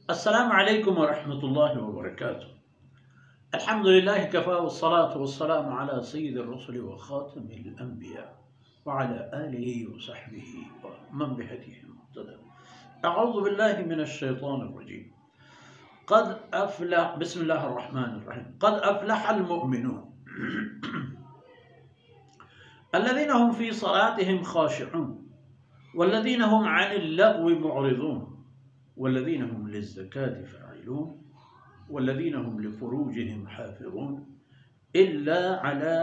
अस्सलामु अलैकुम वरहमतुल्लाहि वबरकातुह। अल्हम्दुलिल्लाह कफ़ा वस्सलातु वस्सलामु अला सय्यिदिर रुसुलि व ख़ातिमिल अंबिया व अला आलिहि व सहबिहि व मन बिहदिहि मुक़्तदा। अऊज़ु बिल्लाहि मिनश शैतानिर रजीम। क़द अफ़लह बिस्मिल्लाहिर रहमानिर रहीम। क़द अफ़लहल मुअमिनून अल्लज़ीना हुम फ़ी सलातिहिम ख़ाशिऊन वल्लज़ीना हुम अनिल लग़्वी मुअरिज़ून वल्लज़ीना हुम लिज़्ज़काति फ़ाइलून वल्लज़ीना हुम लिफ़ुरूजिहिम हाफ़िज़ून इल्ला अला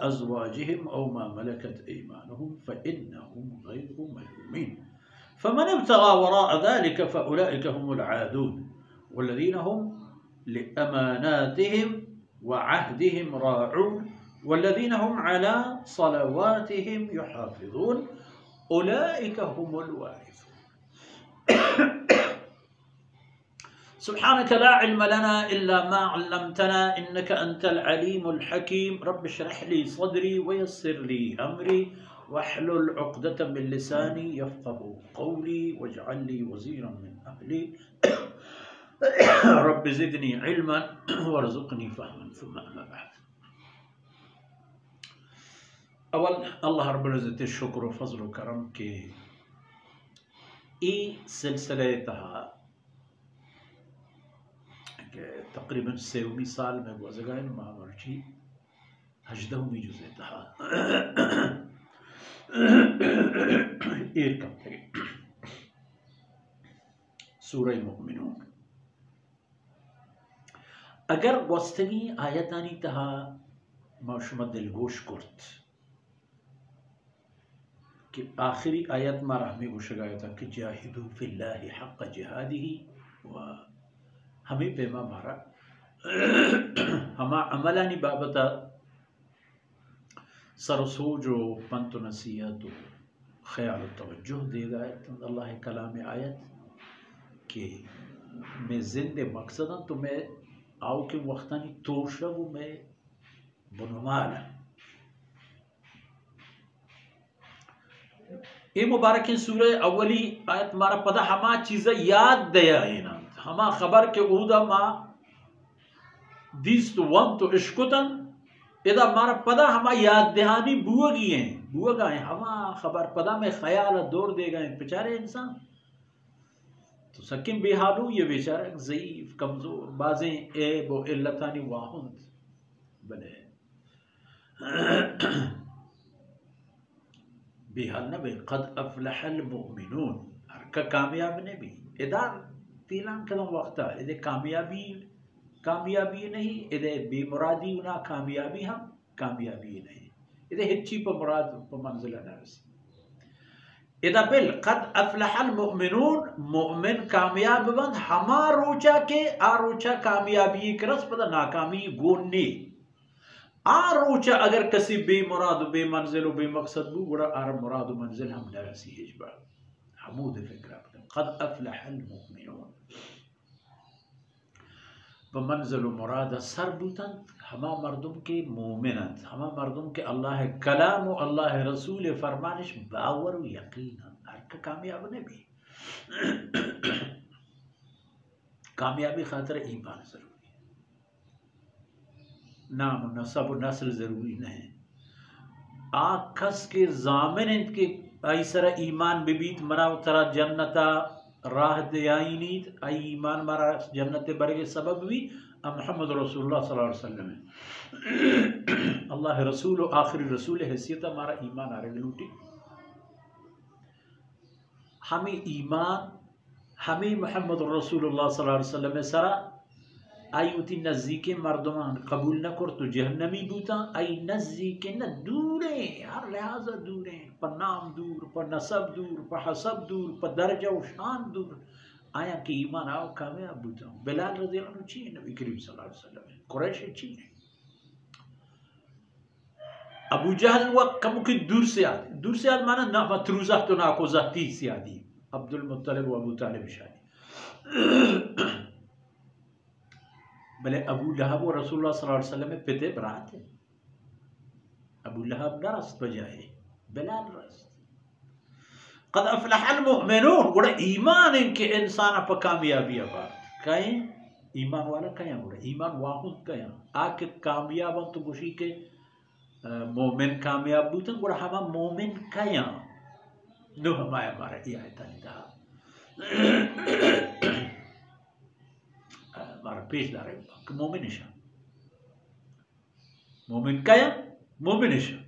अज़वाजिहिम औ मा मलकत ऐमानुहुम फ़इन्नहुम ग़ैरु मलूमीन फ़मन इब्तग़ा वराअ ज़ालिका फ़उलाइका हुमुल आदून वल्लज़ीना हुम लिअमानातिहिम व अहदिहिम राऊन वल्लज़ीना हुम अला सलवातिहिम युहाफ़िज़ून उलाइका हुमुल वारिसून। सुब्हानक ला इल्म लना इल्ला मा अल्लमतना इन्नका अंतल अलीमुल हकीम। रब्बि इश्रह ली सदरी व यस्सिर ली अमरी वहलुल उक़दतम मिन लिसानी यफ़क़हू क़ौली वजअल ली वज़ीरन मिन अहली रब्बि ज़िदनी इल्मन वरज़ुक़नी फ़हमन सुम्मा अम्मा बअद। अव्वल अल्लाह रब्बुल इज़्ज़त शुक्र व फ़ज़ल व करम के ई सिलसिले तहा तकरीबन 3 साल में गुज़राइन महावर्षी 18वीं जुज़े तहा एर कम तरी सूरह मुमिनून अगर गोस्तगी आयतानी तहा माशुमा दिलगोश कुर्त कि आखिरी आयत मारा हमें गुशगाया था कि जाहिदू फिल्लाहि हक़्क़ जिहादिही व हमें पेमा मारा हमा अमलानी बाबता सरसोज व पंत नसीहत ख्याल तवज्जुह देगा अल्लाह कलाम आयत कि मैं जिंदे मकसदा तो मैं आओ के वक्तानी तोशब मैं बुनमाला ये मुबारक सूरह अव्वली आयत मारा पदा हमा चीज़ याद दया है हमा खबर के ऊदा मा दिस तो वन तो इश्कुतन इदा मारा पदा हमा याद दहानी बुआगी हैं बुआगा हैं हमा खबर पदा में ख्याल दौर दे गए बेचारे इंसान तो सकिन बेहालू ये बेचारा ज़ईफ कमज़ोर बाज़ें ऐब व इल्लतानी वाहुंद बने बेहाल न बे। क़द अफ़लहल मुमिनून हर का कामयाब ने भी इदार तीलान कदम वक्ता इधे कामयाबी नहीं इधे बेमुरादी ना कामयाबी हम कामयाबी नहीं इधे हिच्ची पर मुराद पर मंजिल नरसी इदा बिल क़द अफ़लहल मुमिनून मुमिन कामयाब बंद हमा रोचा के आ रोचा कामयाबी करस पदा नाकामी गोने आ रोचा अगर कसी बेमुराद बेमंजिल बेमकसद बु बुरा आर मुराद मंजिल हम नरसी हिजबा हमूद फिक्र क़द अफ़लहल मुमिनून बमंजिल मुराद सर बुतन हमा मर्दुम के मोमिनत हमा मर्दुम के अल्लाह कलाम व अल्लाह रसूल फरमानिश बावर व यकीन हर का कामयाब ने भी कामयाबी खातिर ईमान जरूरी है नाम नसब नस्ल जरूरी नहीं आखस के जामिन इनके ऐसरा ईमान बिबीत मरा तरा जन्नता राह दयाइनीत आई ईमान मारा जन्नत बरगे सबब भी मोहम्मद रसूलुल्लाह सल्लल्लाहु अलैहि वसल्लम अल्लाह रसूल आखिरी रसूल हैसियत हमारा ईमान आ रहे लूटी हमें ईमान हमें मोहम्मद रसूलुल्लाह सल्लल्लाहु अलैहि वसल्लम सरा आई उती नज़दीके मर्दमान कबूल न कर तो जहन्नमी बूता आई नज़दीके न दूरे हर लिहाजा दूरे पर नाम दूर पर नसब दूर पर हसब दूर पर दर्जा व शान दूर आया कि ईमान आओ कामयाब बूता बिलाल रज़ियल्लाहु अन्हु ची नबी करीम सल्लल्लाहु अलैहि वसल्लम कुरैश ची अबू जहल वक्त कम की दूर से आद माना ना मतरूजा तो ना को जाती से आदि अब्दुल मुत्तलिब व अबू तालिब शादी भले अबू लहब और रसूलुल्लाह सल्लल्लाहु अलैहि वसल्लम में पिते बरात है अबू लहब न रस्त बजाए बिलाल रस्त قد अफ़लह المؤمنون गुड़ा ईमान इनके इंसान पर कामयाबी बात कहीं ईमान वाला कहीं गुड़ा ईमान वाहुन कहीं आके कामयाब तो गुशी के मोमिन कामयाब बुतन गुड़ा हमा मोमिन कहीं नो हमारा ये आयता निदा हमारा पेश दारे कि मोमिन इशा मोमिन कहीं मोमिन इशा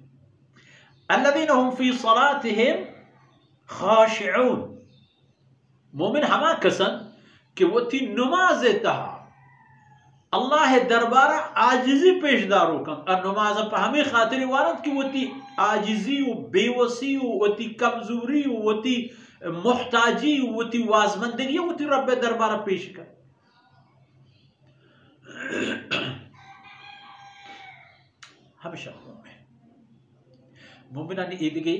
الذين هم في صلاتهم खाशिऊन मोमिन हमा कसन कि वो थी नमाज तहा अल्लाह दरबारा आजिजी पेशदारो कन और नमाज पर हमें खातिर वारत कि वो थी आजिजी व बेवसी वो थी कमजोरी वो थी मुहताजी वो थी वाजमंदगी वो थी रब दरबारा पेश कर हमेशा मोमिना ने ईद गई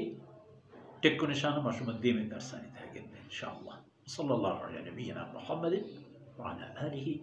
टेक्को निशान मशुमद्दी में दर्शानी था इंशाअल्लाह सल्लल्लाहु अलैहि नबीना मुहम्मद व अला आलिहि